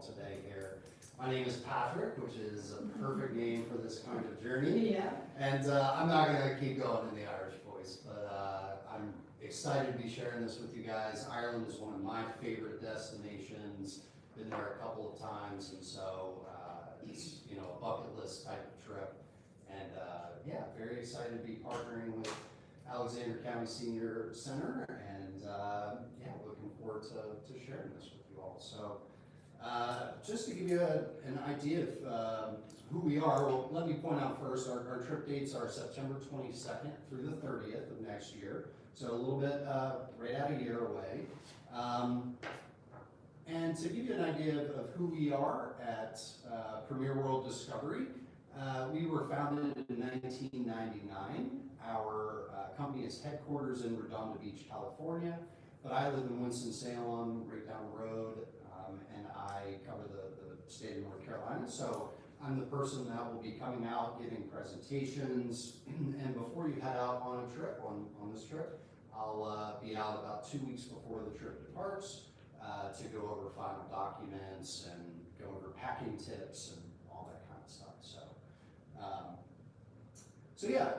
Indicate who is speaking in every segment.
Speaker 1: today here. My name is Patrick, which is a perfect name for this kind of journey.
Speaker 2: Yeah.
Speaker 1: And I'm not gonna keep going in the Irish voice, but I'm excited to be sharing this with you guys. Ireland is one of my favorite destinations. Been there a couple of times, and so it's a bucket list type of trip. And yeah, very excited to be partnering with Alexander County Senior Center, and yeah, looking forward to sharing this with you all. So just to give you an idea of who we are, well, let me point out first, our trip dates are September 22nd through the 30th of next year, so a little bit right at a year away. And to give you an idea of who we are at Premier World Discovery, we were founded in 1999. Our company is headquarters in Redondo Beach, California, but I live in Winston-Salem, right down the road, and I cover the state of North Carolina. So I'm the person that will be coming out, giving presentations, and before you head out on a trip, on this trip, I'll be out about 2 weeks before the trip departs to go over final documents and go over packing tips and all that kind of stuff. So yeah,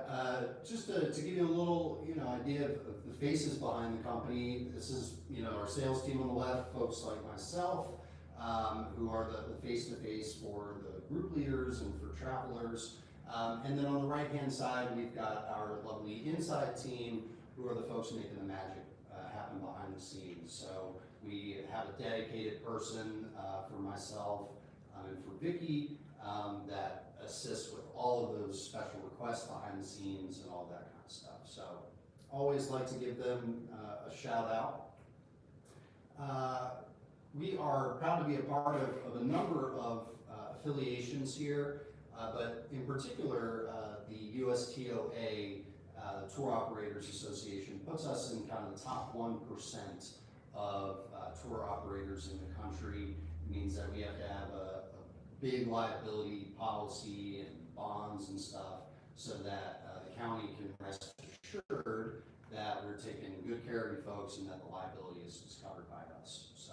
Speaker 1: just to give you a little idea of the faces behind the company. This is our sales team on the left, folks like myself, who are the face-to-face for the group leaders and for travelers. And then on the right-hand side, we've got our lovely inside team, who are the folks making the magic happen behind the scenes. So we have a dedicated person for myself and for Vicki that assists with all of those special requests behind the scenes and all that kind of stuff. So always like to give them a shout out. We are proud to be a part of a number of affiliations here, but in particular, the USTOA, the Tour Operators Association, puts us in kind of the top 1% of tour operators in the country. It means that we have to have a big liability policy and bonds and stuff so that the county can rest assured that we're taking good care of you folks and that the liability is covered by us. So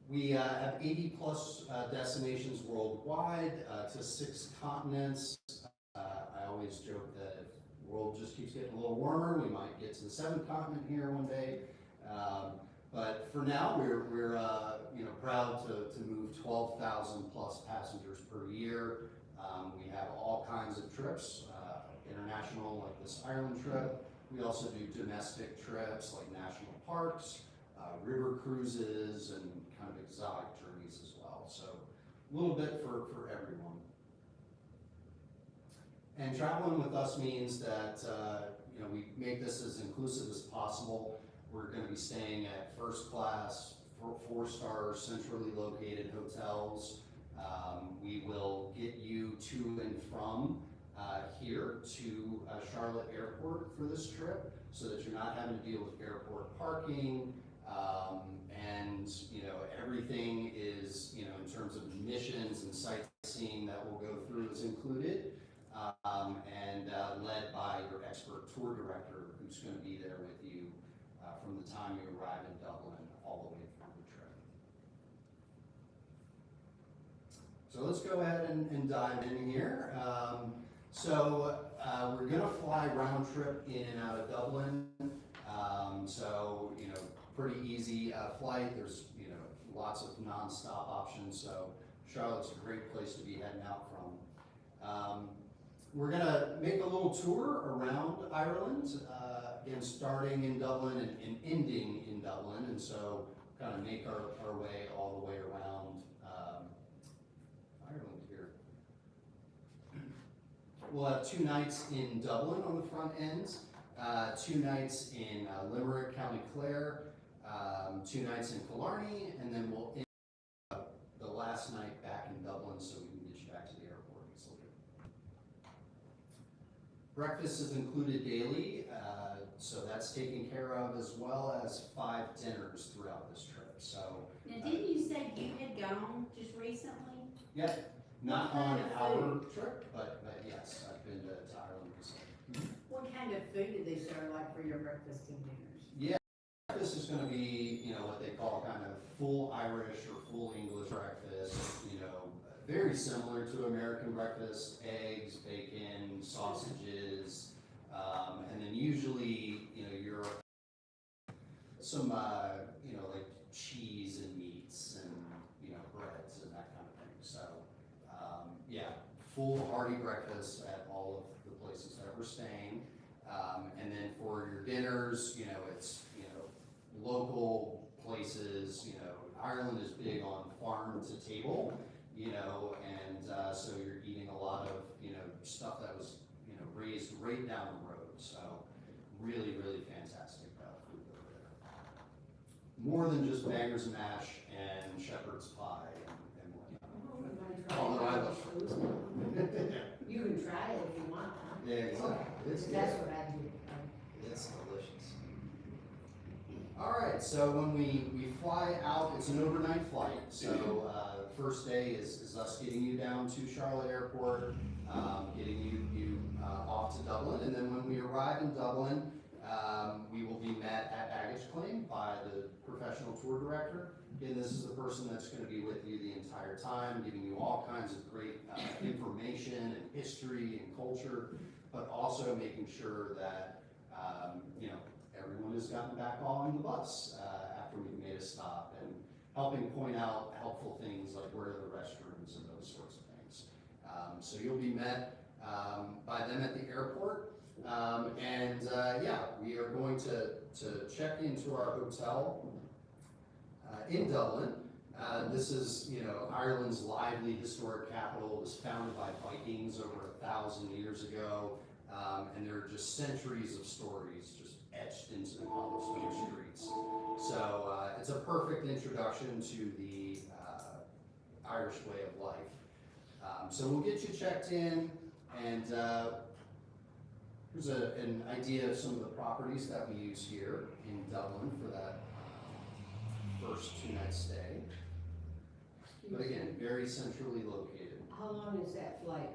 Speaker 1: we have 80 plus destinations worldwide to 6 continents. I always joke that if the world just keeps getting a little warmer, we might get to the 7th continent here one day. But for now, we're proud to move 12,000 plus passengers per year. We have all kinds of trips, international like this Ireland trip. We also do domestic trips like national parks, river cruises, and kind of exotic journeys as well. So a little bit for everyone. And traveling with us means that we make this as inclusive as possible. We're going to be staying at first class, 4-star centrally located hotels. We will get you to and from here to Charlotte Airport for this trip, so that you're not having to deal with airport parking, and everything is in terms of missions and sightseeing that we'll go through is included, and led by your expert tour director, who's going to be there with you from the time you arrive in Dublin all the way through the trip. So let's go ahead and dive in here. So we're going to fly round trip in and out of Dublin. So pretty easy flight. There's lots of non-stop options. So Charlotte's a great place to be heading out from. We're going to make a little tour around Ireland, again, starting in Dublin and ending in Dublin, and so kind of make our way all the way around Ireland here. We'll have 2 nights in Dublin on the front end, 2 nights in Limerick, County Clare, 2 nights in Killarney, and then we'll end the last night back in Dublin so we can get you back to the airport easily. Breakfast is included daily, so that's taken care of, as well as 5 dinners throughout this trip. So
Speaker 2: Now, didn't you say you had gone just recently?
Speaker 1: yeah, not
Speaker 2: What
Speaker 1: on
Speaker 2: kind of
Speaker 1: our
Speaker 2: food?
Speaker 1: trip, but yes, I've been to Ireland recently.
Speaker 2: What kind of food do they serve like for your breakfast and dinners?
Speaker 1: Yeah, this is going to be what they call kind of full Irish or full English breakfast, you know, very similar to American breakfast, eggs, bacon, sausages, and then usually, you know, you're some, you know, like cheese and meats and, you know, breads and that kind of thing. So, yeah, full hearty breakfast at all of the places that we're staying. And then for your dinners, you know, it's, you know, local places, you know, Ireland is big on farm to table, you know, and so you're eating a lot of, you know, stuff that was, you know, raised right down the road. So really, really fantastic food over there. More than just bangers and mash and shepherd's pie and whatnot. Although I love
Speaker 3: You can try it if you want. Huh?
Speaker 1: Yeah, exactly. It's good.
Speaker 3: That's what I do.
Speaker 1: It's delicious. All right, so when we fly out, it's an overnight flight. So first day is us getting you down to Charlotte Airport, getting you off to Dublin, and then when we arrive in Dublin, we will be met at baggage claim by the professional tour director. Again, this is the person that's going to be with you the entire time, giving you all kinds of great information and history and culture, but also making sure that you know, everyone has gotten back on the bus after we've made a stop, and helping point out helpful things like where are the restrooms and those sorts of things. So you'll be met by them at the airport, and yeah, we are going to check into our hotel in Dublin. This is, you know, Ireland's lively historic capital. It was founded by Vikings over 1,000 years ago, and there are just centuries of stories just etched into the cobblestone streets. So it's a perfect introduction to the Irish way of life. So we'll get you checked in, and here's an idea of some of the properties that we use here in Dublin for that first 2-night stay. But again, very centrally located.
Speaker 3: How long is that flight?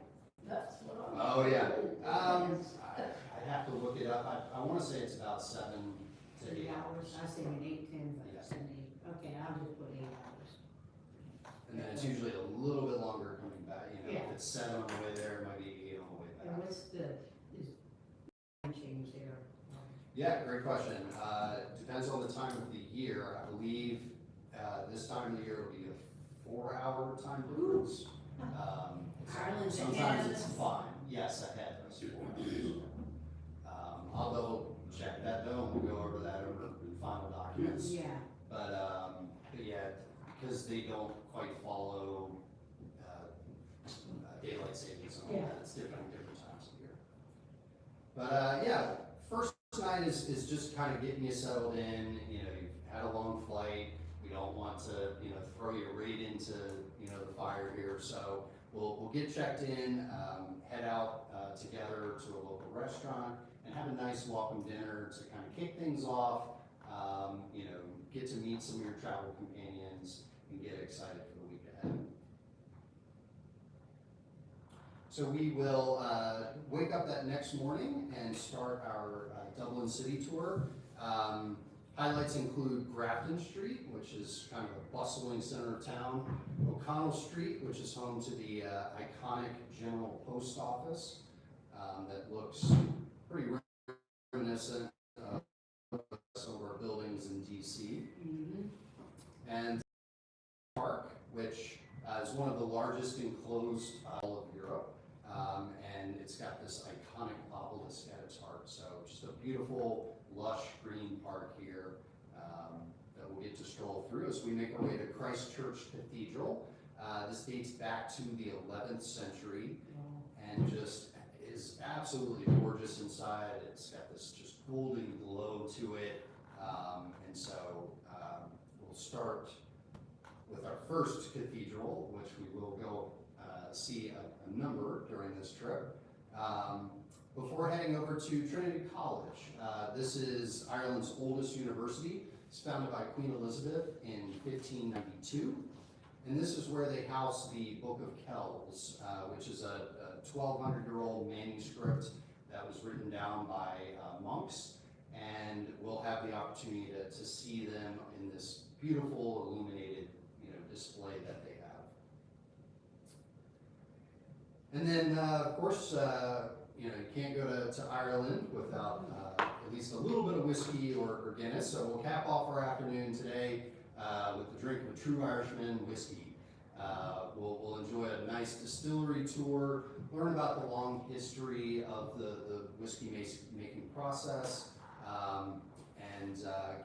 Speaker 3: That's what I'm.
Speaker 1: Oh yeah. I have to look it up. I want to say it's about 7 to 8 hours.
Speaker 3: I was thinking 8, 10, but
Speaker 1: Yeah.
Speaker 3: 7, 8. Okay, I'll just put 8 hours.
Speaker 1: And then it's usually a little bit longer coming back. You know,
Speaker 3: Yeah.
Speaker 1: if it's 7 on the way there, it might be 8 on the way
Speaker 3: And
Speaker 1: back.
Speaker 3: what's the time change there?
Speaker 1: Yeah, great question. Depends on the time of the year. I believe this time of the year will be a 4-hour time difference.
Speaker 2: Ireland's
Speaker 1: Sometimes
Speaker 2: ahead
Speaker 1: it's
Speaker 2: of us.
Speaker 1: fine. Yes, ahead of us. 4 hours. I'll double check that though, and we'll go over that over the final documents.
Speaker 3: Yeah.
Speaker 1: But yeah, because they don't quite follow daylight savings and all
Speaker 3: Yeah.
Speaker 1: that, it's different times of year. But yeah, first night is just kind of getting you settled in. You know, you've had a long flight. We don't want to, you know, throw you right into, you know, the fire here. So we'll get checked in, head out together to a local restaurant, and have a nice welcome dinner to kind of kick things off. You know, get to meet some of your travel companions and get excited for the week ahead. So we will wake up that next morning and start our Dublin City tour. Highlights include Grafton Street, which is kind of a bustling center of town, O'Connell Street, which is home to the iconic General Post Office that looks pretty reminiscent of some of our buildings in DC.
Speaker 3: Mm-hmm.
Speaker 1: And Park, which is one of the largest enclosed all of Europe, and it's got this iconic obelisk at its heart. So just a beautiful, lush green park here that we'll get to stroll through as we make our way to Christ Church Cathedral. This dates back to the 11th century and just is absolutely gorgeous inside. It's got this just golden glow to it, and so we'll start with our first cathedral, which we will go see a number during this trip. Before heading over to Trinity College, this is Ireland's oldest university. It's founded by Queen Elizabeth in 1592, and this is where they house the Book of Kells, which is a 1,200-year-old manuscript that was written down by monks, and we'll have the opportunity to see them in this beautiful illuminated, display that they have. And then, of course, you can't go to Ireland without at least a little bit of whiskey or Guinness. So we'll cap off our afternoon today with the drink of a true Irishman whiskey. We'll enjoy a nice distillery tour, learn about the long history of the whiskey making process, and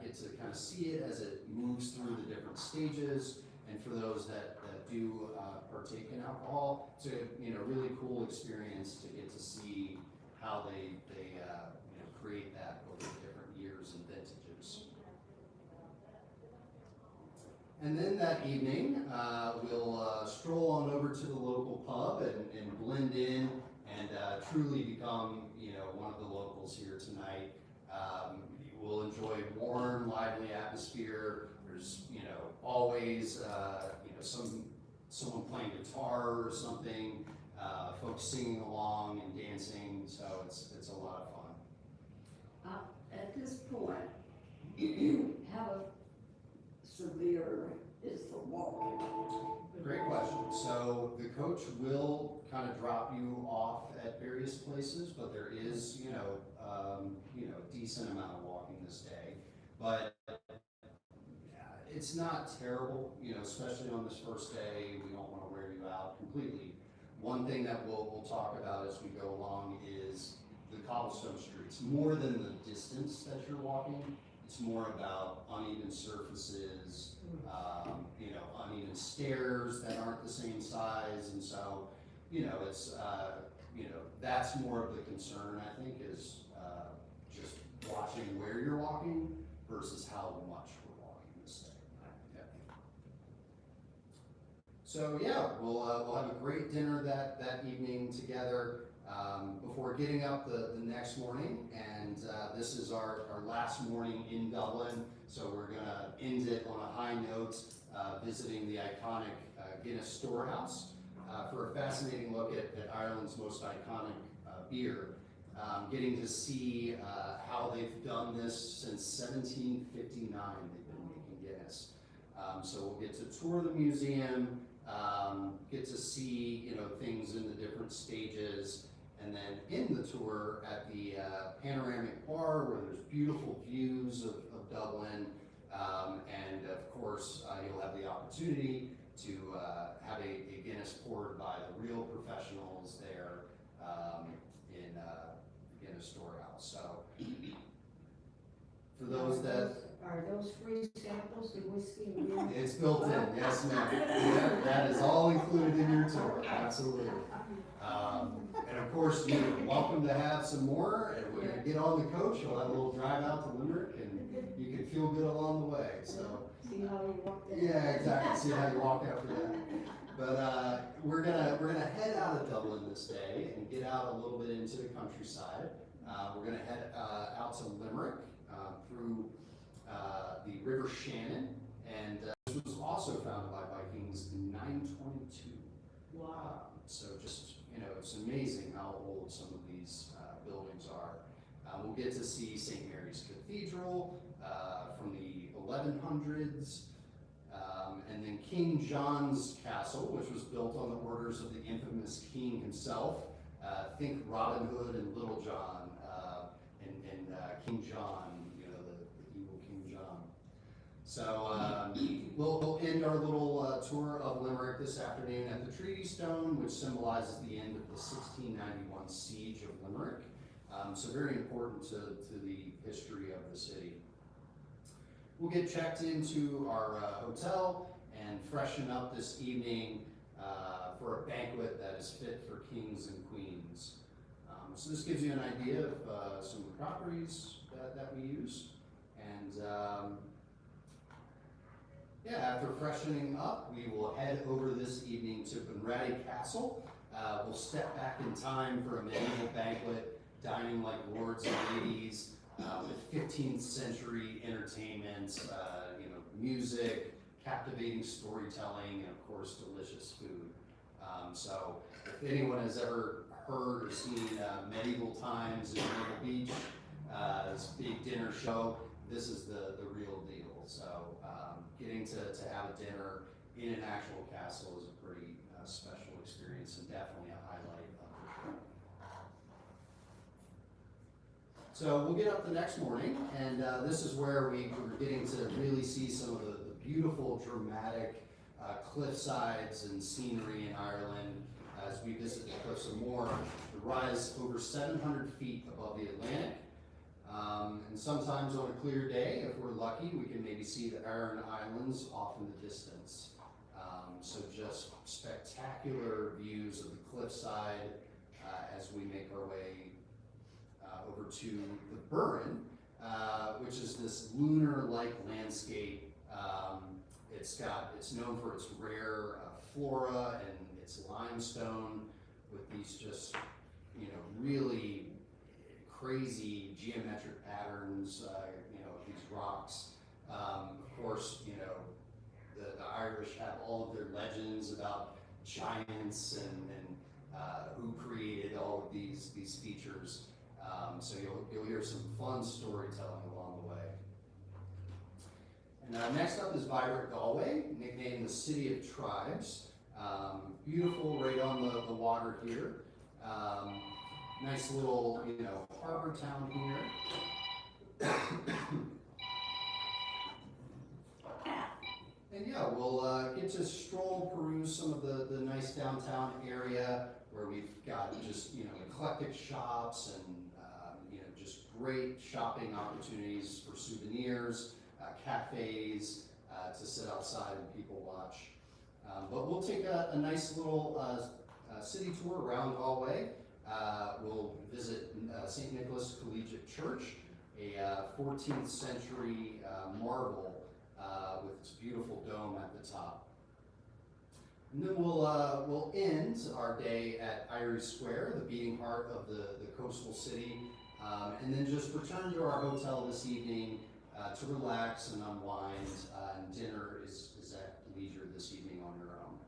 Speaker 1: get to kind of see it as it moves through the different stages. And for those that do partake in alcohol, it's a really cool experience to get to see how they create that over different years and vintages. And then that evening, we'll stroll on over to the local pub and blend in and truly become, one of the locals here tonight. We'll enjoy warm, lively atmosphere. There's, always, someone playing guitar or something, folks singing along and dancing. So it's a lot of fun.
Speaker 2: At this point, how severe is the walking?
Speaker 1: Great question. So the coach will kind of drop you off at various places, but there is, a decent amount of walking this day. But it's not terrible, especially on this first day. We don't want to wear you out completely. One thing that we'll talk about as we go along is the cobblestone streets. More than the distance that you're walking, it's more about uneven surfaces, uneven stairs that aren't the same size, and so, it's, that's more of the concern, I think, is just watching where you're walking versus how much we're walking this day. Yeah. So yeah, we'll have a great dinner that evening together before getting up the next morning, and this is our last morning in Dublin, so we're gonna end it on a high note, visiting the iconic Guinness Storehouse for a fascinating look at Ireland's most iconic beer. Getting to see how they've done this since 1759, they've been making Guinness. So we'll get to tour the museum, get to see things in the different stages, and then in the tour at the panoramic bar where there's beautiful views of Dublin, and of course you'll have the opportunity to have a Guinness poured by the real professionals there in Guinness Storehouse. So for those that
Speaker 3: Are those free samples of whiskey and beer?
Speaker 1: it's built in, yes ma'am. Yeah, that is all included in your tour, absolutely. And of course, you're welcome to have some more, and when you get on the coach, you'll have a little drive out to Limerick, and you can feel good along the way, so.
Speaker 3: See how you walk there?
Speaker 1: Yeah, exactly, see how you walk after that. But we're gonna head out of Dublin this day and get out a little bit into the countryside. We're gonna head out to Limerick through the River Shannon, and this was also founded by Vikings in 922.
Speaker 3: Wow.
Speaker 1: So just, it's amazing how old some of these buildings are. We'll get to see St. Mary's Cathedral from the 1100s, and then King John's Castle, which was built on the orders of the infamous king himself. Think Robin Hood and Little John, and King John, the evil King John. So we'll end our little tour of Limerick this afternoon at the Treaty Stone, which symbolizes the end of the 1691 siege of Limerick. So very important to the history of the city. We'll get checked into our hotel and freshen up this evening for a banquet that is fit for kings and queens. So this gives you an idea of some of the properties that we use. And yeah, after freshening up, we will head over this evening to Bunratty Castle. We'll step back in time for a medieval banquet, dining like lords and ladies, with 15th century entertainment, music, captivating storytelling, and of course, delicious food. So if anyone has ever heard or seen Medieval Times in Myrtle Beach, this big dinner show, this is the real deal. So getting to have a dinner in an actual castle is a pretty special experience and definitely a highlight of the trip. So we'll get up the next morning, and this is where we're getting to really see some of the beautiful, dramatic cliff sides and scenery in Ireland as we visit the Cliffs of Moher. The rise over 700 feet above the Atlantic. And sometimes on a clear day, if we're lucky, we can maybe see the Aran Islands off in the distance. So just spectacular views of the cliffside as we make our way over to the Burren, which is this lunar-like landscape. It's known for its rare flora and its limestone with these just, really crazy geometric patterns, of these rocks. Of course, the Irish have all of their legends about giants and who created all of these features. So you'll hear some fun storytelling along the way. And next up is Vibrant Galway, nicknamed the City of Tribes. Beautiful, right on the water here. Nice little, harbor town here. And yeah, we'll get to stroll, peruse some of the nice downtown area where we've got just, eclectic shops and, just great shopping opportunities for souvenirs, cafes, to sit outside and people watch. But we'll take a nice little city tour around Galway. We'll visit St. Nicholas Collegiate Church, a 14th century marvel with its beautiful dome at the top. And then we'll end our day at Irish Square, the beating heart of the coastal city, and then just return to our hotel this evening to relax and unwind, and dinner is at leisure this evening on your own.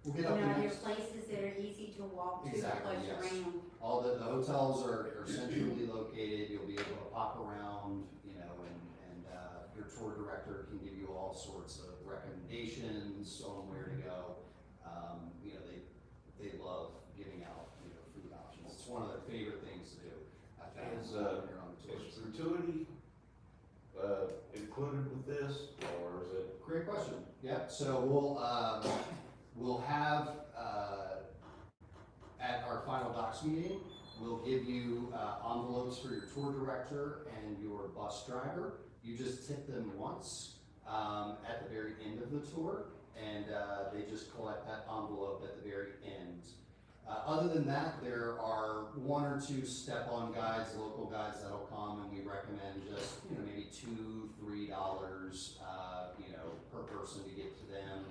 Speaker 1: We'll get up
Speaker 4: And are there
Speaker 1: next.
Speaker 4: places that are easy to walk to,
Speaker 1: Exactly,
Speaker 4: close
Speaker 1: yes.
Speaker 4: around?
Speaker 1: All the hotels are centrally located. You'll be able to pop around, and your tour director can give you all sorts of recommendations on where to go. They love giving out, food options. It's one of their favorite things to do.
Speaker 5: Is,
Speaker 1: when you're on the tour.
Speaker 5: Is gratuity included with this, or is it?
Speaker 1: Great question. Yeah, so we'll have, at our final docs meeting, we'll give you envelopes for your tour director and your bus driver. You just tip them once at the very end of the tour, and they just collect that envelope at the very end. Other than that, there are one or two step-on guides, local guides that'll come, and we recommend just, maybe $2–3, per person to get to them.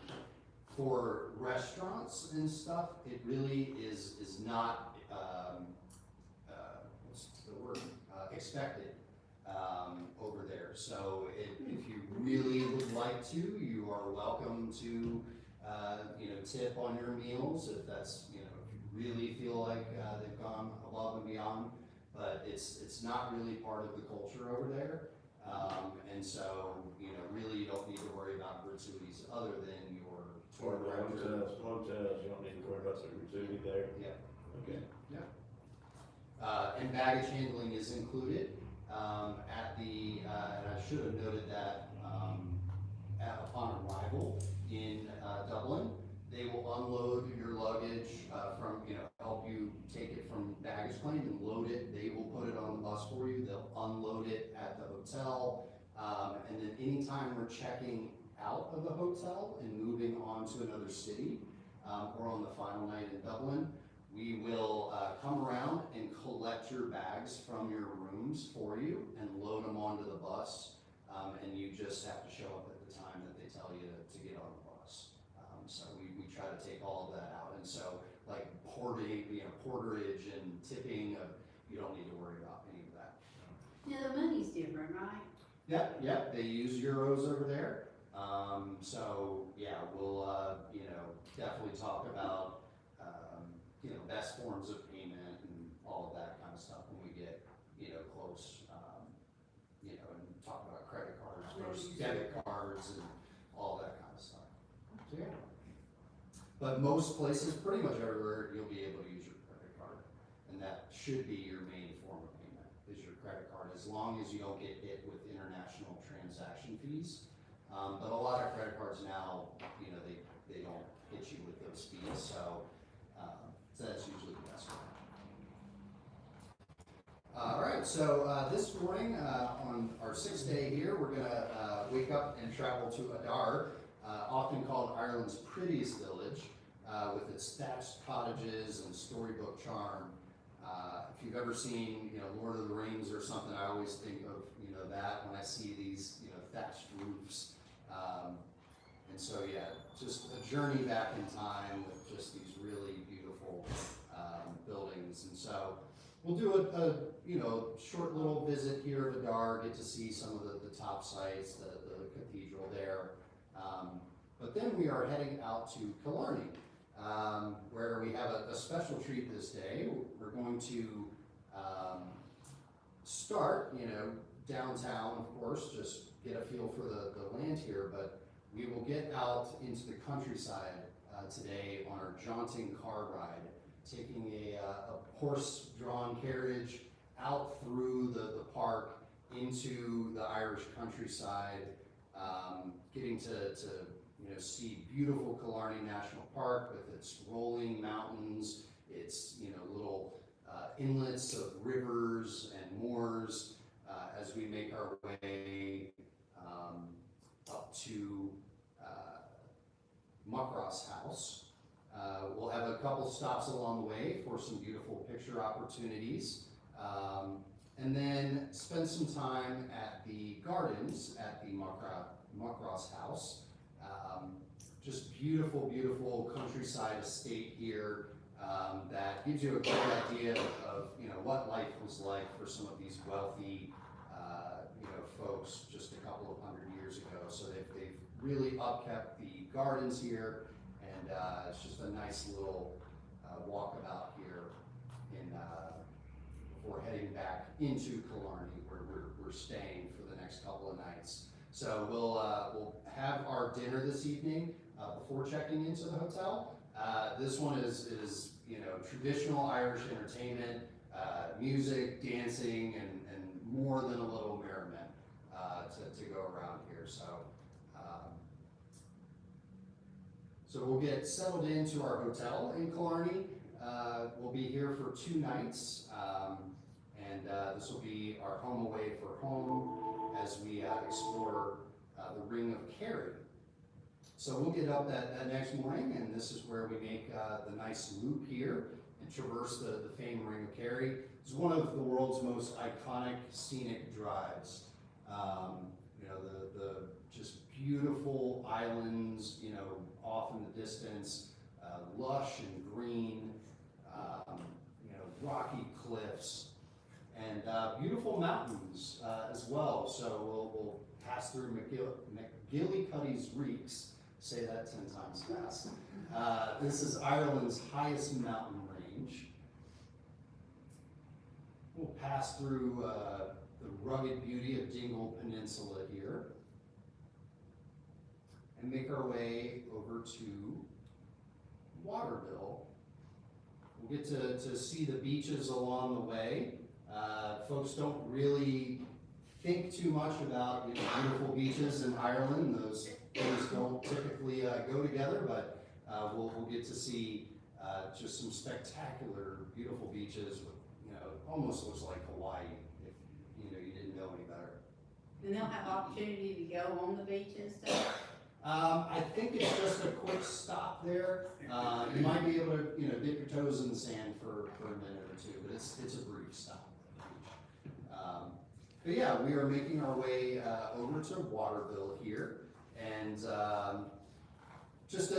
Speaker 1: For restaurants and stuff, it really is not, what's the word, expected over there. So if you really would like to, you are welcome to, tip on your meals if that's, if you really feel like they've gone above and beyond. But it's not really part of the culture over there. And so, really you don't need to worry about gratuities other than your tour director.
Speaker 5: Hotels, you don't need to worry about the gratuity there?
Speaker 1: Yeah.
Speaker 5: Okay.
Speaker 1: And baggage handling is included at the, and I should have noted that upon arrival in Dublin, they will unload your luggage from, help you take it from baggage claim and load it. They will put it on the bus for you. They'll unload it at the hotel. And then anytime we're checking out of the hotel and moving on to another city, or on the final night in Dublin, we will come around and collect your bags from your rooms for you and load them onto the bus. And you just have to show up at the time that they tell you to get on the bus. So we try to take all of that out. And so like porterage and tipping, you don't need to worry about any of that.
Speaker 4: Now, the money's different, right?
Speaker 1: Yep, they use euros over there. So yeah, we'll, definitely talk about, best forms of payment and all of that kind of stuff when we get, close, and talk about credit cards versus debit cards and all that kind of stuff. So, yeah. But most places, pretty much everywhere, you'll be able to use your credit card. And that should be your main form of payment, is your credit card, as long as you don't get hit with international transaction fees. But a lot of credit cards now, you know, they don't hit you with those fees, so that's usually the best way. All right, so this morning, on our 6th day here, we're gonna wake up and travel to Adar, often called Ireland's prettiest village, with its thatched cottages and storybook charm. If you've ever seen, you know, Lord of the Rings or something, I always think of, you know, that when I see these, you know, thatched roofs. And so, yeah, just a journey back in time with just these really beautiful buildings. And so we'll do a you know, short little visit here of Adar, get to see some of the top sites, the cathedral there. But then we are heading out to Killarney, where we have a special treat this day. We're going to start, you know, downtown, of course, just get a feel for the land here, but we will get out into the countryside today on our jaunting car ride, taking a horse-drawn carriage out through the park into the Irish countryside, getting to you know, see beautiful Killarney National Park with its rolling mountains, its, you know, little inlets of rivers and moors, as we make our way up to Muckross House. We'll have a couple stops along the way for some beautiful picture opportunities, and then spend some time at the gardens at the Muckross House. Just beautiful, beautiful countryside estate here that gives you a good idea of, you know, what life was like for some of these wealthy, you know, folks just a couple of hundred years ago. So they've really upkept the gardens here, and it's just a nice little walkabout here in before heading back into Killarney, where we're staying for the next couple of nights. So we'll have our dinner this evening before checking into the hotel. This one is you know, traditional Irish entertainment, music, dancing, and more than a little merriment to go around here. So we'll get settled into our hotel in Killarney. We'll be here for 2 nights, and this will be our home away for home as we explore the Ring of Kerry. So we'll get up that next morning, and this is where we make the nice loop here and traverse the famed Ring of Kerry. It's one of the world's most iconic scenic drives. You know, the just beautiful islands, you know, off in the distance, lush and green, you know, rocky cliffs, and beautiful mountains as well. So we'll pass through McGillicuddy's Reeks. Say that 10 times fast. This is Ireland's highest mountain range. We'll pass through the rugged beauty of Dingle Peninsula here, and make our way over to Waterville. We'll get to see the beaches along the way. Folks don't really think too much about, you know, beautiful beaches in Ireland. Those things don't typically go together, but we'll get to see just some spectacular, beautiful beaches with, you know, almost looks like Hawaii if, you know, you didn't know any better.
Speaker 4: And they'll have opportunity to go on the beach and stuff.
Speaker 1: I think it's just a quick stop there. You might be able to, you know, dip your toes in the sand for a minute or two, but it's a brief stop at the beach. But yeah, we are making our way over to Waterville here, and just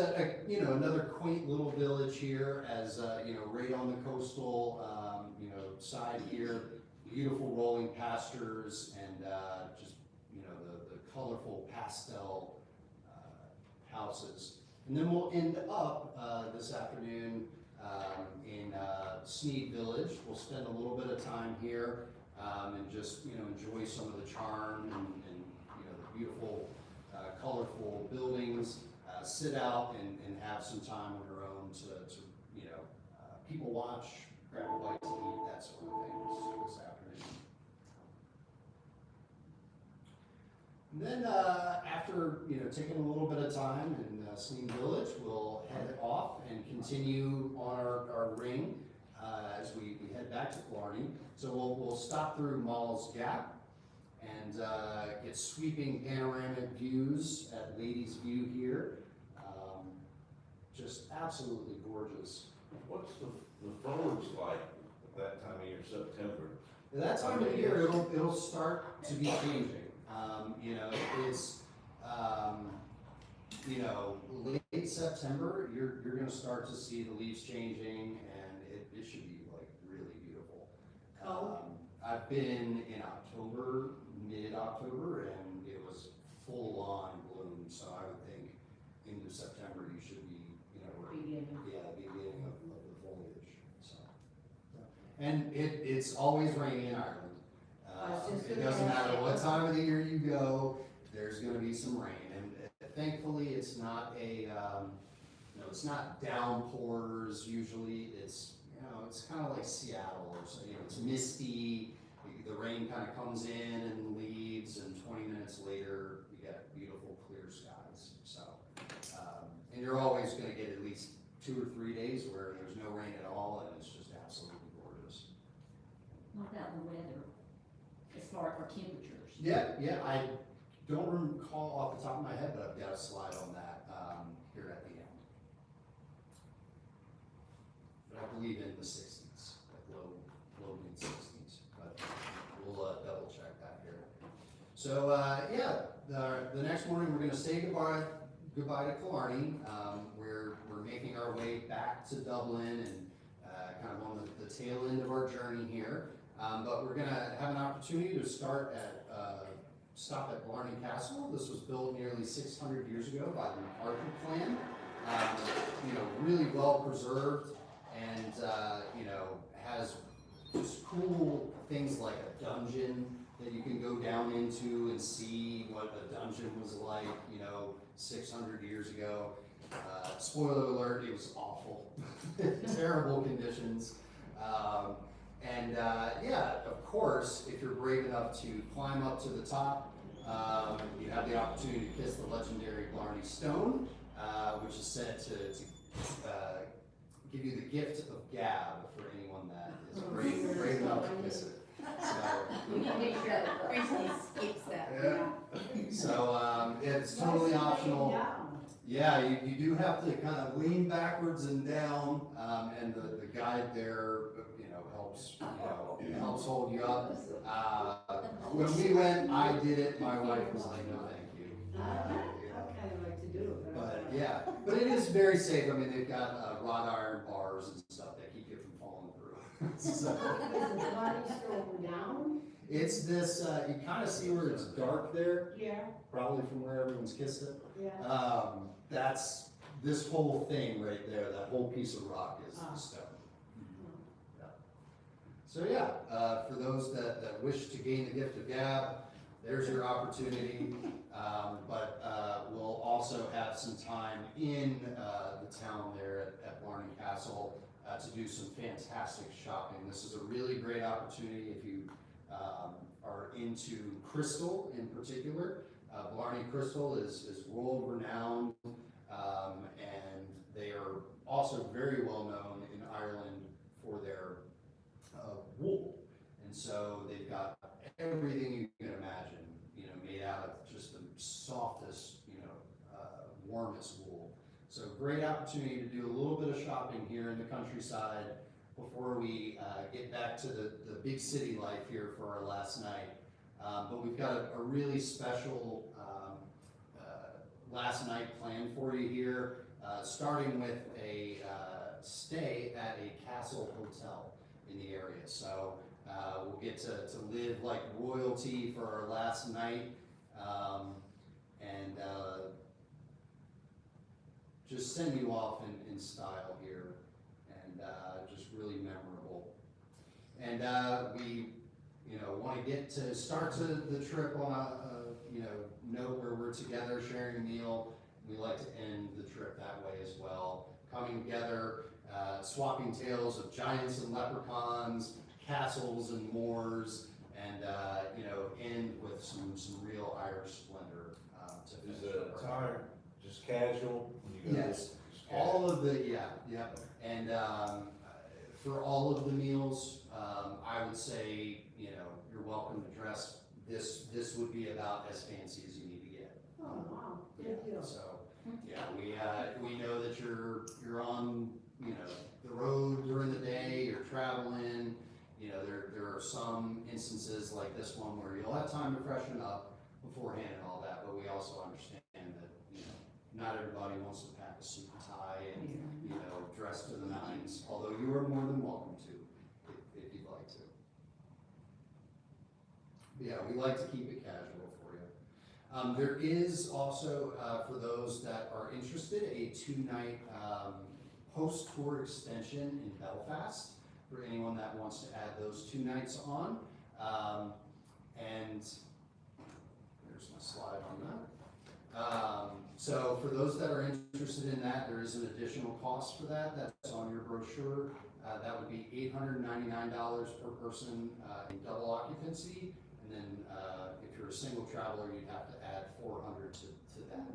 Speaker 1: you know, another quaint little village here, as you know, right on the coastal you know, side here. Beautiful rolling pastures, and just, you know, the colorful pastel houses. And then we'll end up this afternoon in Sneed Village. We'll spend a little bit of time here and just, you know, enjoy some of the charm and you know, the beautiful, colorful buildings, sit out and have some time on your own to people watch, grab a bite to eat, that sort of thing this afternoon. And then, after, taking a little bit of time in Sneem Village, we'll head off and continue on our ring, as we head back to Killarney. So we'll stop through Malls Gap and, get sweeping panoramic views at Ladies View here. Just absolutely gorgeous.
Speaker 5: What's the foliage like at that time of year, September?
Speaker 1: That time of year, it'll start to be changing. It's, late September, you're gonna start to see the leaves changing, and it should be like really beautiful. I've been in October, mid-October, and it was full on bloom, so I would think into September you should be,
Speaker 3: Beginning.
Speaker 1: beginning of the foliage, so. And it's always raining in Ireland.
Speaker 3: I was just
Speaker 1: It
Speaker 3: gonna
Speaker 1: doesn't
Speaker 3: ask
Speaker 1: matter
Speaker 3: you.
Speaker 1: what time of the year you go, there's gonna be some rain, and thankfully, it's not it's not downpours usually, it's kind of like Seattle, or so, it's misty, the rain kind of comes in and leaves, and 20 minutes later, you get beautiful clear skies, so. And you're always gonna get at least 2 or 3 days where there's no rain at all, and it's just absolutely gorgeous.
Speaker 2: What about the weather, as far as our temperatures?
Speaker 1: Yeah, I don't recall off the top of my head, but I've got a slide on that, here at the end. But I believe in the 60s, like low mid 60s, but we'll double check that here. So, the next morning, we're gonna say goodbye to Killarney. We're making our way back to Dublin and, kind of on the tail end of our journey here. But we're gonna have an opportunity to stop at Blarney Castle. This was built nearly 600 years ago by the MacArthur clan. Really well preserved and, has just cool things like a dungeon that you can go down into and see what a dungeon was like, 600 years ago. Spoiler alert, it was awful. Terrible conditions. Of course, if you're brave enough to climb up to the top, you have the opportunity to kiss the legendary Blarney Stone, which is said to give you the gift of gab for anyone that is brave enough to kiss it.
Speaker 4: We can make sure that Christie skips that.
Speaker 1: So it's totally optional. Yeah, you do have to kind of lean backwards and down, and the guide there, helps hold you up. When we went, I did it. My wife was like, "No, thank you."
Speaker 3: I kind of like to do it,
Speaker 1: But it is very safe. I mean, they've got wrought iron bars and stuff that keep you from falling through. So,
Speaker 3: Is the body still down?
Speaker 1: it's this. You kind of see where it's dark there,
Speaker 3: Yeah,
Speaker 1: probably from where everyone's kissed it.
Speaker 3: yeah.
Speaker 1: That's this whole thing right there. That whole piece of rock is the stone. Yeah. So for those that wish to gain the gift of gab, there's your opportunity. We'll also have some time in the town there at Blarney Castle to do some fantastic shopping. This is a really great opportunity if you are into crystal in particular. Blarney Crystal is world renowned, and they are also very well known in Ireland for their wool. And so they've got everything you can imagine, made out of just the softest, warmest wool. So great opportunity to do a little bit of shopping here in the countryside before we get back to the big city life here for our last night. But we've got a really special last night planned for you here, starting with a stay at a castle hotel in the area. So we'll get to live like royalty for our last night, and just send you off in style here, and just really memorable. And we want to get to start the trip on note where we're together sharing a meal. We like to end the trip that way as well. Coming together, swapping tales of giants and leprechauns, castles and moors, and, end with some real Irish splendor, to
Speaker 5: Is
Speaker 1: finish
Speaker 5: the
Speaker 1: up our
Speaker 5: attire just casual? When you go
Speaker 1: Yes.
Speaker 5: just casual?
Speaker 1: All of the, yeah, and, for all of the meals, I would say, you're welcome to dress. This would be about as fancy as you need to get.
Speaker 3: Oh, wow, good deal.
Speaker 1: So, we know that you're on, the road during the day, you're traveling. There are some instances like this one where you'll have time to freshen up beforehand and all that, but we also understand that, not everybody wants to pack a suit and tie and, dress to the nines, although you are more than welcome to, if you'd like to. Yeah, we like to keep it casual for you. There is also, for those that are interested, a 2-night post-tour extension in Belfast for anyone that wants to add those 2 nights on. And there's my slide on that. So for those that are interested in that, there is an additional cost for that. That's on your brochure. That would be $899 per person in double occupancy. And then if you're a single traveler, you'd have to add $400 to that.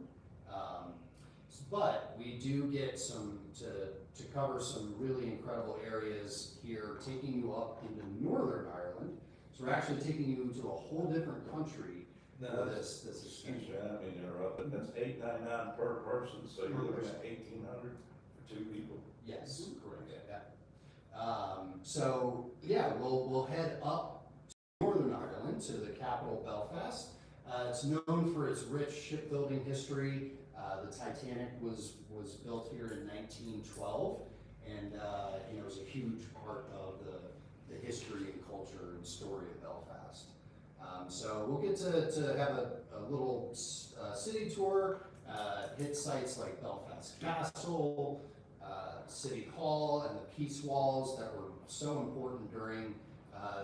Speaker 1: But we do get to cover some really incredible areas here, taking you up into Northern Ireland. So we're actually taking you to a whole different country
Speaker 5: No,
Speaker 1: for
Speaker 5: that's,
Speaker 1: this
Speaker 5: excuse
Speaker 1: extension.
Speaker 5: me, I mean, interrupt, but that's $899 per person, so you're looking at $1,800 for 2 people?
Speaker 1: Yes, correct, yeah. So, yeah, we'll head up to Northern Ireland, to the capital Belfast. It's known for its rich shipbuilding history. The Titanic was built here in 1912, and it was a huge part of the history and culture and story of Belfast. So we'll get to have a little city tour, hit sites like Belfast Castle, City Hall, and the Peace Walls that were so important during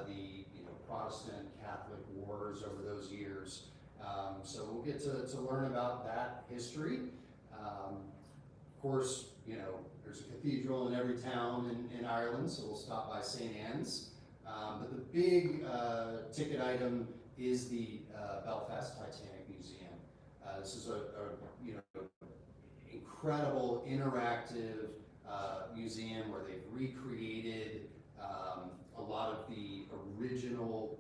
Speaker 1: the Protestant Catholic wars over those years. So we'll get to learn about that history. Of course, there's a cathedral in every town in Ireland, so we'll stop by St. Anne's. But the big ticket item is the Belfast Titanic Museum. This is a incredible interactive museum where they've recreated a lot of the original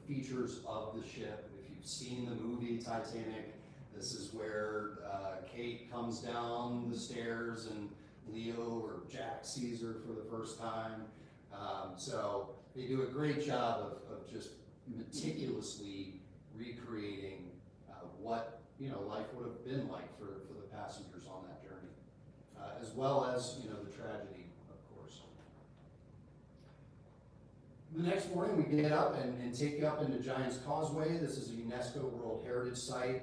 Speaker 1: features of the ship. If you've seen the movie Titanic, this is where Kate comes down the stairs and Leo or Jack sees her for the first time. So they do a great job of just meticulously recreating what life would have been like for the passengers on that journey, as well as the tragedy, of course. The next morning we get up and take you up into Giant's Causeway. This is a UNESCO World Heritage Site.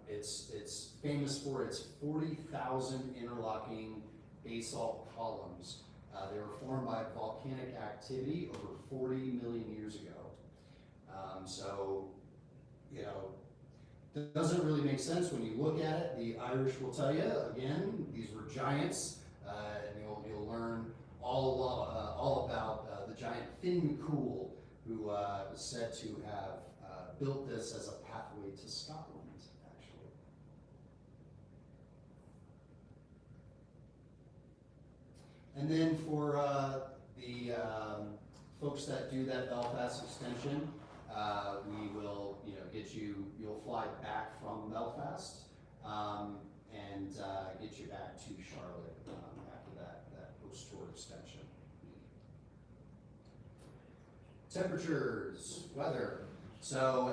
Speaker 1: It's famous for its 40,000 interlocking basalt columns. They were formed by volcanic activity over 40 million years ago. It doesn't really make sense when you look at it. The Irish will tell you, again, these were giants, and you'll learn all about the giant Finn McCool, who was said to have built this as a pathway to Scotland, actually. And then for the folks that do that Belfast extension, we will, you'll fly back from Belfast and get you back to Charlotte after that post-tour extension. Temperatures, weather. So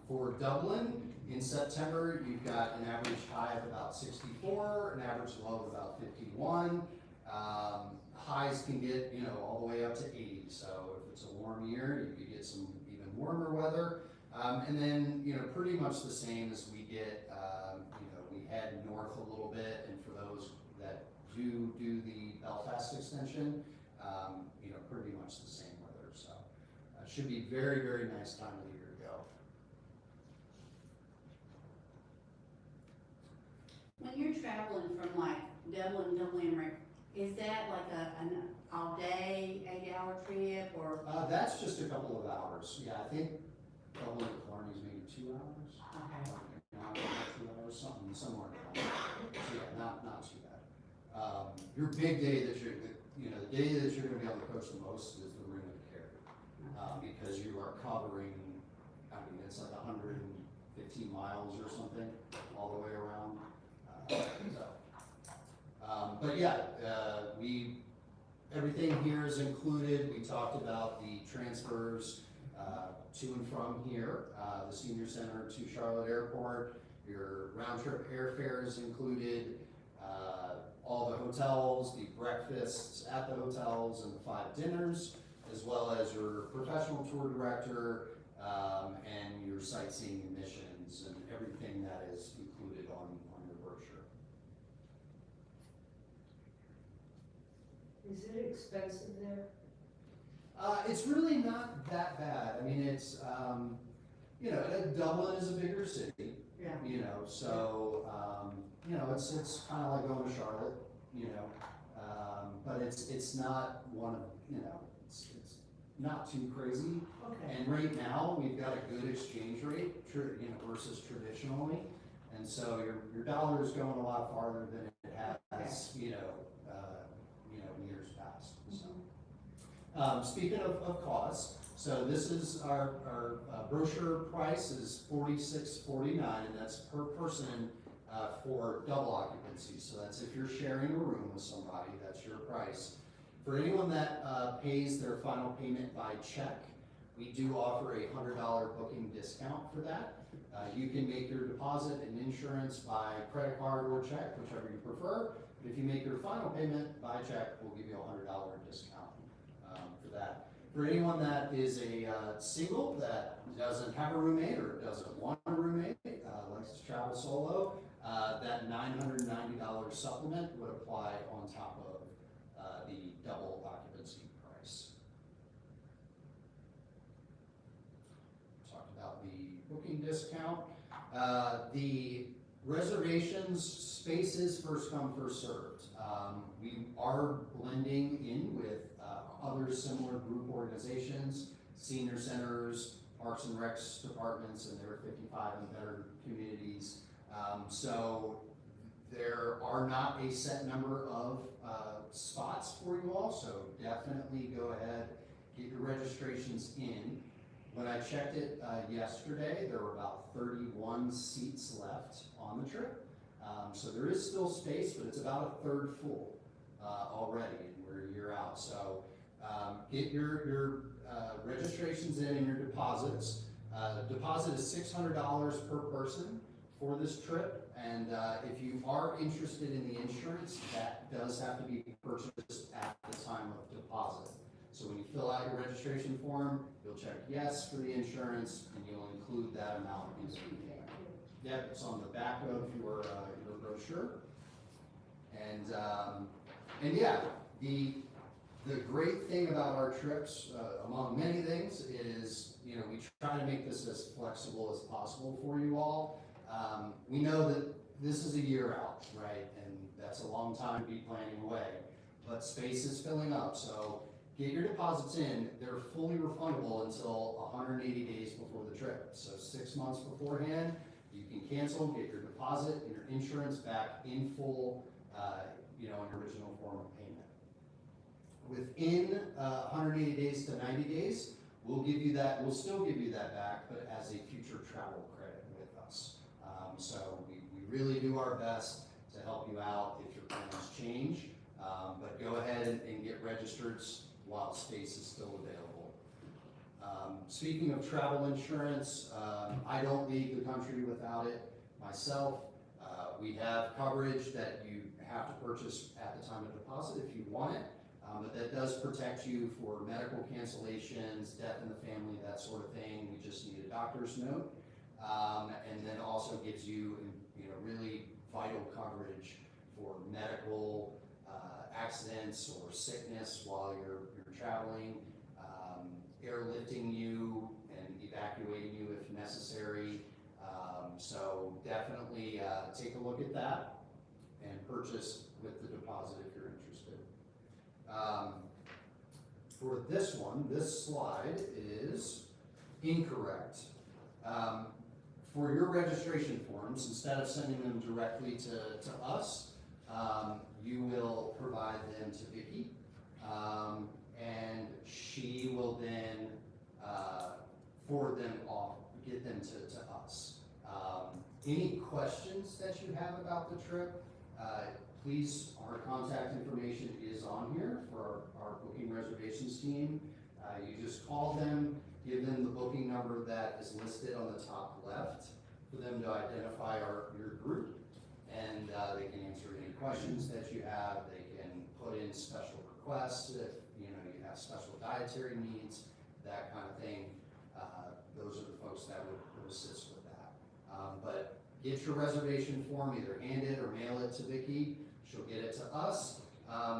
Speaker 1: for Dublin, in September, you've got an average high of about 64, an average low of about 51. Highs can get, all the way up to 80. So if it's a warm year, you could get some even warmer weather. And then, pretty much the same as we get, we head north a little bit. And for those that do the Belfast extension, pretty much the same weather. So it should be very, very nice time of the year to go.
Speaker 4: When you're traveling from like Dublin to Limerick, is that like an all-day, 8-hour trip, or?
Speaker 1: That's just a couple of hours, yeah, I think Dublin to Killarney is maybe 2 hours.
Speaker 4: Okay.
Speaker 1: Not 2 hours, somewhere around there. So yeah, not too bad. Your big day that the day that you're gonna be able to coach the most is the Ring of Kerry. Because you are covering, I mean, it's like 115 miles or something, all the way around. But yeah, everything here is included. We talked about the transfers to and from here, the senior center to Charlotte Airport. Your round trip airfare is included, all the hotels, the breakfasts at the hotels and the 5 dinners, as well as your professional tour director, and your sightseeing emissions and everything that is included on your brochure.
Speaker 3: Is it expensive there?
Speaker 1: It's really not that bad. I mean, it's, Dublin is a bigger city,
Speaker 3: Yeah.
Speaker 1: So, it's kind of like going to Charlotte, but it's not one of, it's not too crazy.
Speaker 3: Okay.
Speaker 1: And right now, we've got a good exchange rate, versus traditionally. And so your dollar is going a lot farther than it has, years past, so. Speaking of cost, so this is our brochure price is $46.49, and that's per person for double occupancy. So that's if you're sharing a room with somebody, that's your price. For anyone that pays their final payment by check, we do offer a $100 booking discount for that. You can make your deposit and insurance by credit card or check, whichever you prefer. But if you make your final payment by check, we'll give you a $100 discount for that. For anyone that is a single that doesn't have a roommate or doesn't want a roommate, likes to travel solo, that $990 supplement would apply on top of the double occupancy price. Talked about the booking discount. The reservations, spaces first come, first served. We are blending in with other similar group organizations, senior centers, parks and recs departments, and their 55 and better communities. So there are not a set number of spots for you all, so definitely go ahead, get your registrations in. When I checked it yesterday, there were about 31 seats left on the trip. So there is still space, but it's about a third full already, and we're a year out. So get your registrations in and your deposits. Deposit is $600 per person for this trip, and if you are interested in the insurance, that does have to be purchased at the time of deposit. So when you fill out your registration form, you'll check yes for the insurance, and you'll include that amount in the payment. Yep, it's on the back of your brochure. And yeah, the great thing about our trips, among many things, is we try to make this as flexible as possible for you all. We know that this is a year out, right? And that's a long time to be planning away, but space is filling up. So get your deposits in. They're fully refundable until 180 days before the trip. So 6 months beforehand, you can cancel, get your deposit and your insurance back in full, in original form of payment. Within 180 days to 90 days, we'll still give you that back, but as a future travel credit with us. So we really do our best to help you out if your plans change, but go ahead and get registered while space is still available. Speaking of travel insurance, I don't leave the country without it myself. We have coverage that you have to purchase at the time of deposit if you want it, but that does protect you for medical cancellations, death in the family, that sort of thing. We just need a doctor's note, and then also gives you, really vital coverage for medical accidents or sickness while you're traveling, airlifting you and evacuating you if necessary. So definitely take a look at that. and purchase with the deposit if you're interested. For this one, this slide is incorrect. For your registration forms, instead of sending them directly to us, you will provide them to Vicki, and she will then forward them off, get them to us. Any questions that you have about the trip, please, our contact information is on here for our booking reservations team. You just call them, give them the booking number that is listed on the top left for them to identify your group, and they can answer any questions that you have. They can put in special requests if you have special dietary needs, that kind of thing. Those are the folks that would assist with that. But get your reservation form, either hand it or mail it to Vicki. She'll get it to us.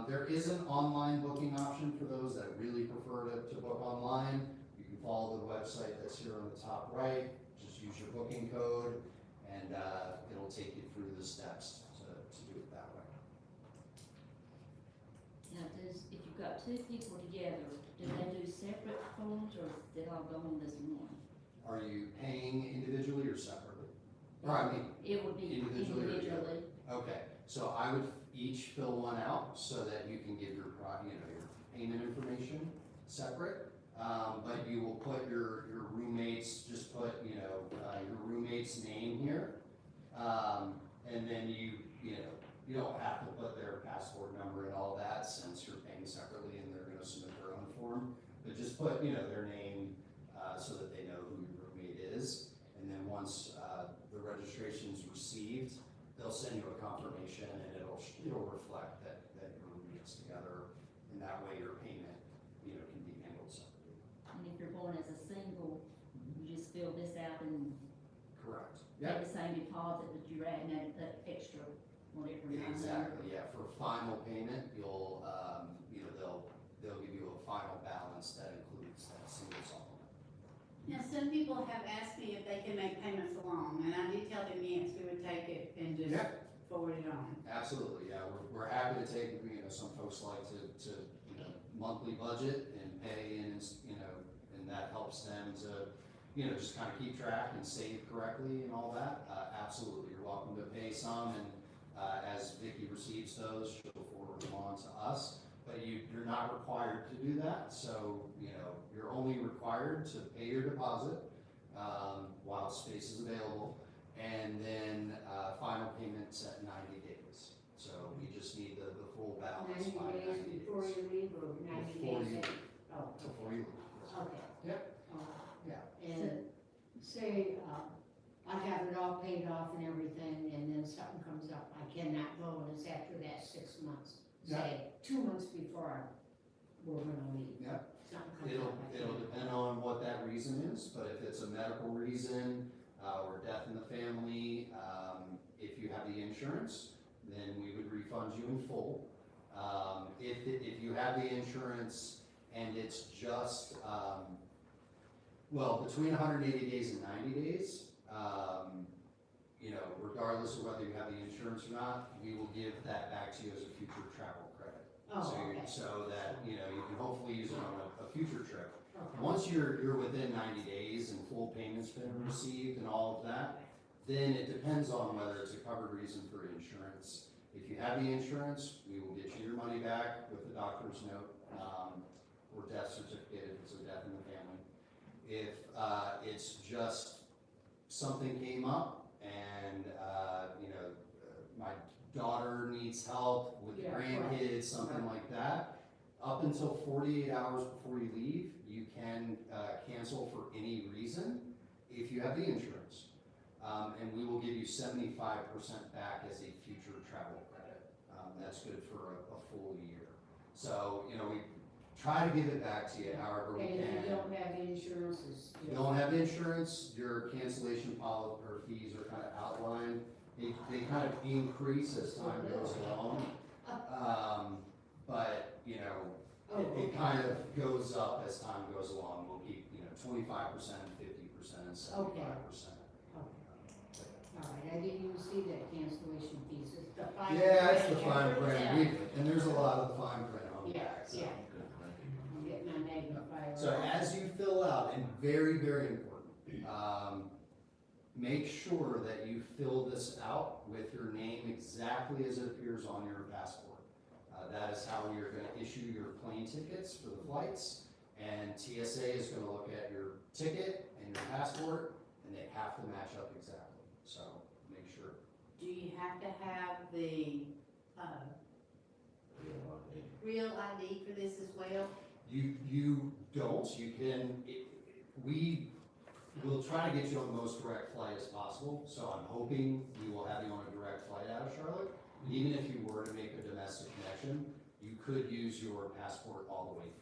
Speaker 1: There is an online booking option for those that really prefer to book online. You can follow the website that's here on the top right. Just use your booking code, and it'll take you through the steps to do it that way.
Speaker 2: Now, if you've got two people together, do they do separate forms or do they all go on this one?
Speaker 1: Are you paying individually or separately? Or I mean,
Speaker 2: It would be
Speaker 1: Individually or together?
Speaker 2: individually.
Speaker 1: okay, so I would each fill one out so that you can give your your payment information separate. But you will put your roommates, just put, your roommate's name here. And then you don't have to put their passport number and all that, since you're paying separately and they're gonna submit their own form. But just put, their name, so that they know who your roommate is. And then once, the registration's received, they'll send you a confirmation, and it'll reflect that your roommate's together, and that way your payment, can be handled separately.
Speaker 2: And if you're going as a single, you just fill this out and
Speaker 1: Correct.
Speaker 2: pay the same deposit, but you're adding that extra, whatever.
Speaker 1: Exactly, yeah, for final payment, you'll, they'll give you a final balance that includes that single supplement.
Speaker 4: Now, some people have asked me if they can make payments along, and I did tell them, yes, we would take it and just
Speaker 1: Yeah.
Speaker 4: forward it on.
Speaker 1: Absolutely, yeah, we're happy to take, some folks like to monthly budget and pay, and that helps them to, just kind of keep track and save correctly and all that. Absolutely, you're welcome to pay some, and, as Vicki receives those, she'll forward them on to us. But you're not required to do that, so, you're only required to pay your deposit, while space is available, and then, final payments at 90 days. So we just need the full balance by
Speaker 3: 90 days before you leave, or 90
Speaker 1: Before
Speaker 3: days
Speaker 1: you
Speaker 3: after?
Speaker 1: leave.
Speaker 3: Oh,
Speaker 1: Before you leave. Yes.
Speaker 3: okay.
Speaker 1: Yep.
Speaker 3: Yeah. And say, I have it all paid off and everything, and then something comes up, I cannot go, and it's after that 6 months. Say, 2 months before we're gonna leave.
Speaker 1: Yep.
Speaker 3: Something comes up. I
Speaker 1: It'll
Speaker 3: can't.
Speaker 1: depend on what that reason is, but if it's a medical reason, or death in the family, if you have the insurance, then we would refund you in full. If you have the insurance and it's just, between 180 days and 90 days, regardless of whether you have the insurance or not, we will give that back to you as a future travel credit.
Speaker 3: Oh, okay.
Speaker 1: So that, you can hopefully use it on a future trip.
Speaker 3: Okay.
Speaker 1: Once you're within 90 days and full payment's been received and all of that, then it depends on whether it's a covered reason for insurance. If you have the insurance, we will get you your money back with the doctor's note, or death certificate if it's a death in the family. If it's just something came up and, my daughter needs help with the
Speaker 3: Yeah, right.
Speaker 1: grandkids, something like that, up until 48 hours before you leave, you can cancel for any reason if you have the insurance. And we will give you 75% back as a future travel credit. That's good for a full year. So, we try to give it back to you however we
Speaker 3: And if you
Speaker 1: can.
Speaker 3: don't have the insurance, it's.
Speaker 1: If you don't have insurance, your cancellation policy or fees are kind of outlined. They kind of increase as time goes along. But, it kind of goes up as time goes along. We'll keep, 25%, 50%, and 75%.
Speaker 3: All right, I didn't even see that cancellation fees, it's the fine.
Speaker 1: Yeah, it's the
Speaker 3: print.
Speaker 1: fine print, and there's a lot of the fine print on the
Speaker 3: Yeah,
Speaker 1: back, so.
Speaker 3: yeah. I'm getting my magnifier.
Speaker 1: So as you fill out, and very, very important, make sure that you fill this out with your name exactly as it appears on your passport. That is how we are gonna issue your plane tickets for the flights, and TSA is gonna look at your ticket and your passport, and they have to match up exactly, so make sure.
Speaker 4: Do you have to have the, real ID for this as well?
Speaker 1: You don't, you can, we will try to get you on the most direct flight as possible, so I'm hoping we will have you on a direct flight out of Charlotte. Even if you were to make a domestic connection, you could use your passport all the way through.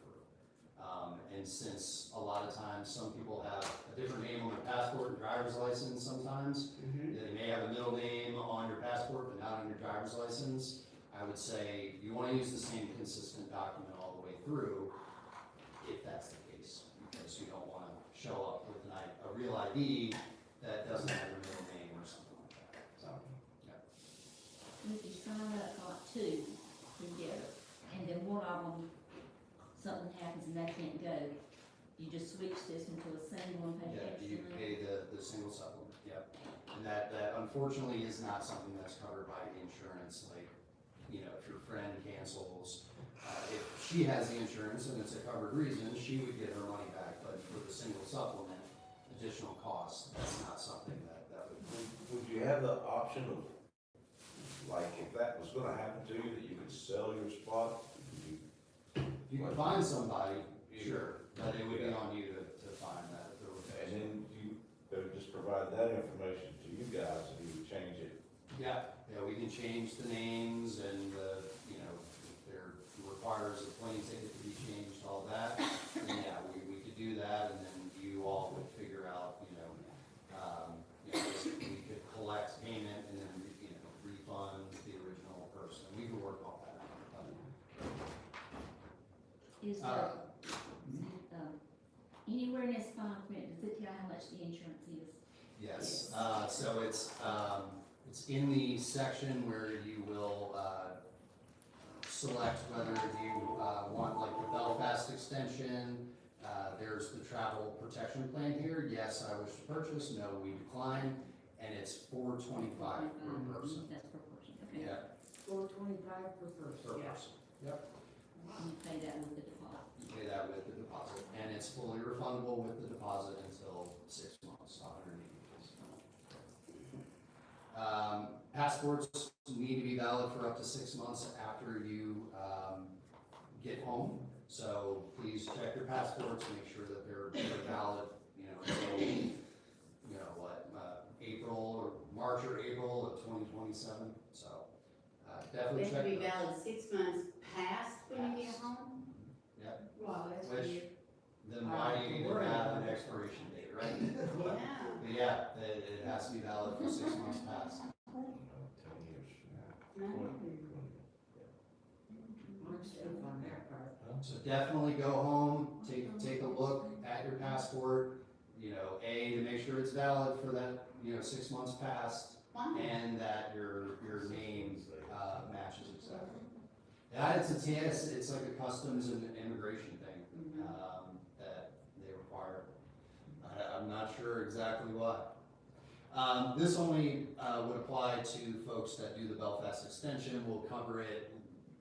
Speaker 1: And since a lot of times, some people have a different name on their passport and driver's license sometimes, they may have a middle name on your passport but not on your driver's license, I would say you want to use the same consistent document all the way through, if that's the case, because you don't want to show up with a real ID that doesn't have your middle name or something like that, so.
Speaker 2: If you sign up like two together, and then one of them, something happens and they can't go, you just switch this into a single and pay
Speaker 1: Yeah,
Speaker 2: extra
Speaker 1: you
Speaker 2: money?
Speaker 1: pay the single supplement, yep. And that unfortunately is not something that's covered by insurance, like, you know, if your friend cancels, if she has the insurance and it's a covered reason, she would get her money back, but for the single supplement, additional costs, that's not something that would.
Speaker 5: Would you have the option of, like, if that was gonna happen to you, that you could sell your spot?
Speaker 1: If you can find somebody, sure, but it would be on you to find that.
Speaker 5: And then you, they would just provide that information to you guys, and you would change it.
Speaker 1: Yeah, we can change the names and, you know, if there requires a plane ticket to be changed, all that. And yeah, we could do that, and then you all would figure out, you know, we could collect payment and then, you know, refund the original person. We can work all that out.
Speaker 2: Is there, anywhere in this fine print, does it tell how much the insurance is?
Speaker 1: Yes, so it's in the section where you will, select whether you, want like the Belfast extension. There's the travel protection plan here. Yes, I wish to purchase. No, we decline. And it's $425 per person.
Speaker 2: That's per person, okay.
Speaker 1: Yeah,
Speaker 3: $425 per
Speaker 1: per
Speaker 3: person, yeah.
Speaker 1: person. Yep,
Speaker 2: And you pay that with the deposit.
Speaker 1: you pay that with the deposit. And it's fully refundable with the deposit until 6 months, 180 days. Passports need to be valid for up to 6 months after you get home. So please check your passports, make sure that they're valid, you know, until, you know, April or March or April of 2027. So definitely
Speaker 4: They
Speaker 1: check
Speaker 4: have to be
Speaker 1: those.
Speaker 4: valid 6 months past when you get home?
Speaker 3: Well, that's
Speaker 1: Which-
Speaker 3: weird.
Speaker 1: Then why do you even have an expiration date, right?
Speaker 4: Yeah.
Speaker 1: But yeah, it has to be valid for 6 months past.
Speaker 5: 10 years.
Speaker 4: No.
Speaker 3: I'm stiff on that part.
Speaker 1: So definitely go home, take a look at your passport, you know, to make sure it's valid for that, you know, 6 months past,
Speaker 4: Why?
Speaker 1: and that your name, matches exactly. Yeah, it's like a customs and immigration thing, that they require. I'm not sure exactly why. This only, would apply to folks that do the Belfast extension. We'll cover it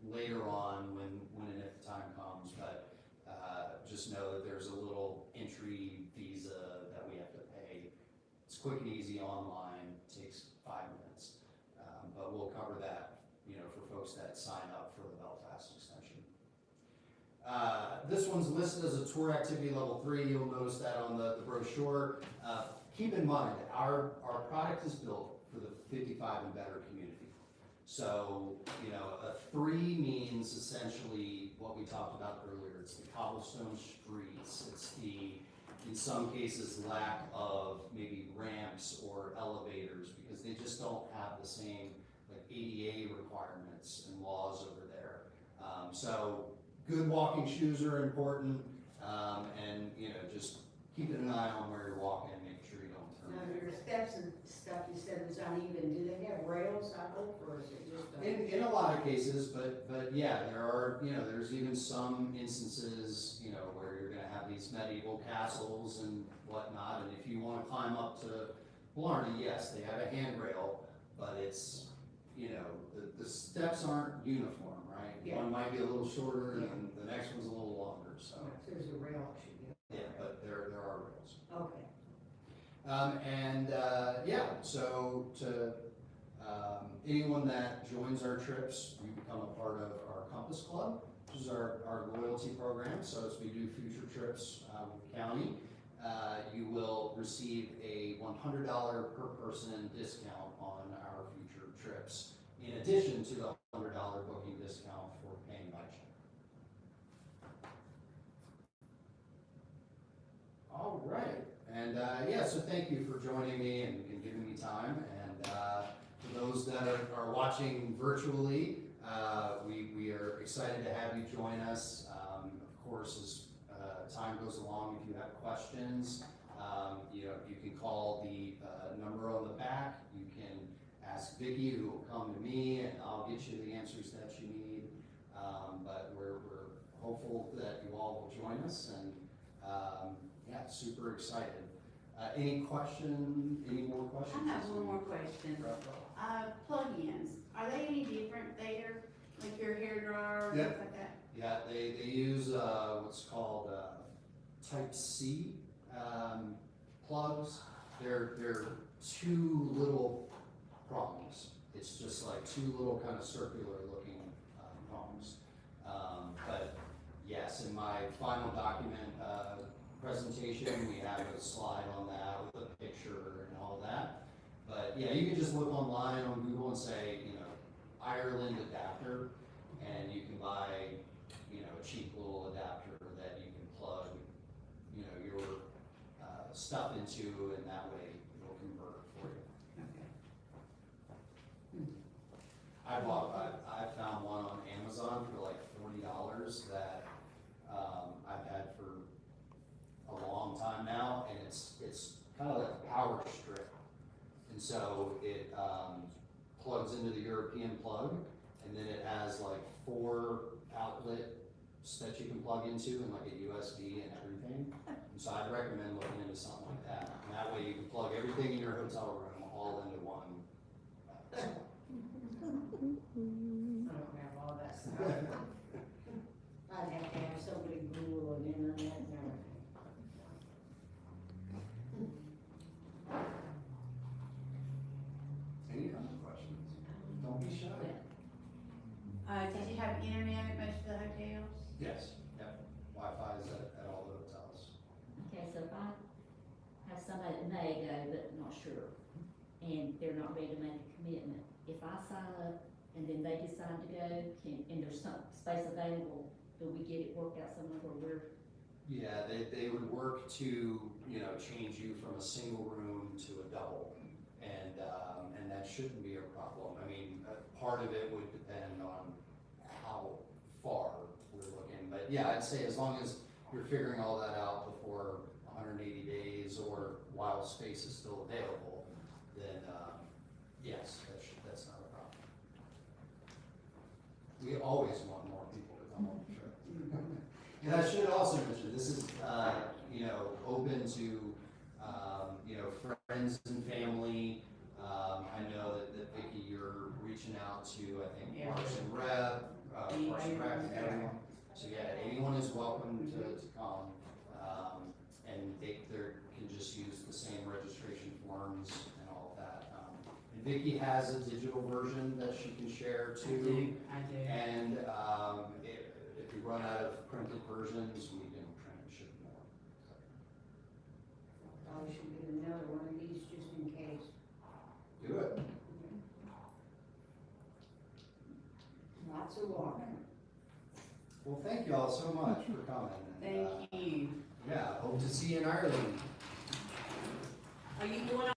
Speaker 1: later on when and if the time comes, but, just know that there's a little entry visa that we have to pay. It's quick and easy online, takes 5 minutes, but we'll cover that, you know, for folks that sign up for the Belfast extension. This one's listed as a tour activity level 3, you'll notice that on the brochure. Keep in mind, our product is built for the 55 and better community. So, you know, a 3 means essentially what we talked about earlier. It's the cobblestone streets. It's the, in some cases, lack of maybe ramps or elevators because they just don't have the same like ADA requirements and laws over there. So good walking shoes are important, and you know, just keeping an eye on where you're walking, making sure you don't turn.
Speaker 3: Now, your steps and stuff you said was uneven, do they have rails, I hope, or is it just a?
Speaker 1: In a lot of cases, but yeah, there are, there's even some instances, where you're gonna have these medieval castles and whatnot, and if you wanna climb up to Blarney, yes, they have a handrail, but it's, the steps aren't uniform, right?
Speaker 3: Yeah.
Speaker 1: One might be a little shorter and the next one's a little longer, so,
Speaker 3: If there's a rail, it should be.
Speaker 1: yeah, but there are rails.
Speaker 3: Okay.
Speaker 1: So to anyone that joins our trips, you become a part of our Compass Club, which is our loyalty program. So as we do future trips with the county, you will receive a $100 per person discount on our future trips, in addition to the $100 booking discount for paying by check. All right. And so thank you for joining me and giving me time. And for those that are watching virtually, we are excited to have you join us. Of course, as time goes along, if you have questions, you can call the number on the back. You can ask Vicki, who will come to me, and I'll get you the answers that you need. But we're hopeful that you all will join us, and super excited. Any more questions?
Speaker 4: I have one more question. Plug-ins, are they any different there? Like your hair dryer or
Speaker 1: Yeah.
Speaker 4: stuff like that?
Speaker 1: Yeah, they use what's called Type C plugs. They're two little prongs. It's just like two little kind of circular looking prongs. But yes, in my final document presentation, we have a slide on that with a picture and all that. But yeah, you can just look online on Google and say, Ireland adapter, and you can buy, a cheap little adapter that you can plug, your stuff into, and that way it'll convert for you.
Speaker 4: Okay.
Speaker 1: I found one on Amazon for like $40 that I've had for a long time now, and it's kind of like a power strip, and so it plugs into the European plug, and then it has like 4 outlets that you can plug into, and like a USB and everything. And so I'd recommend looking into something like that. And that way you can plug everything in your hotel room all into one.
Speaker 3: I don't have all that stuff. I'd have to have somebody Google and internet and everything.
Speaker 1: Any other questions? Don't be shy.
Speaker 4: Did you have internet at most of the hotels?
Speaker 1: Yes, yep. Wi-Fi is at all the hotels.
Speaker 2: Okay, so if I have somebody that may go, but not sure, and they're not ready to make a commitment, if I sign up and then they decide to go, and there's some space available, do we get it worked out somewhere where we're?
Speaker 1: Yeah, they would work to, change you from a single room to a double. And that shouldn't be a problem. I mean, part of it would depend on how far we're looking. But yeah, I'd say as long as you're figuring all that out before 180 days or while space is still available, then yes, that's not a problem. We always want more people to come on the trip. And I should also mention, this is, open to, friends and family. I know that Vicki, you're reaching out to, I think,
Speaker 4: Yeah.
Speaker 1: Parks and Rep, Parks and Rec, and everyone. So yeah, anyone is welcome to come. And they can just use the same registration forms and all of that. And Vicki has a digital version that she can share
Speaker 4: I
Speaker 1: too.
Speaker 4: do.
Speaker 1: And if we run out of printed versions, we can print and ship more.
Speaker 3: Probably should get another one of these just in case.
Speaker 1: Do it.
Speaker 3: Lots of water.
Speaker 1: Well, thank you all so much for coming. And,
Speaker 4: Thank you.
Speaker 1: yeah, hope to see you in Ireland.
Speaker 4: Are you going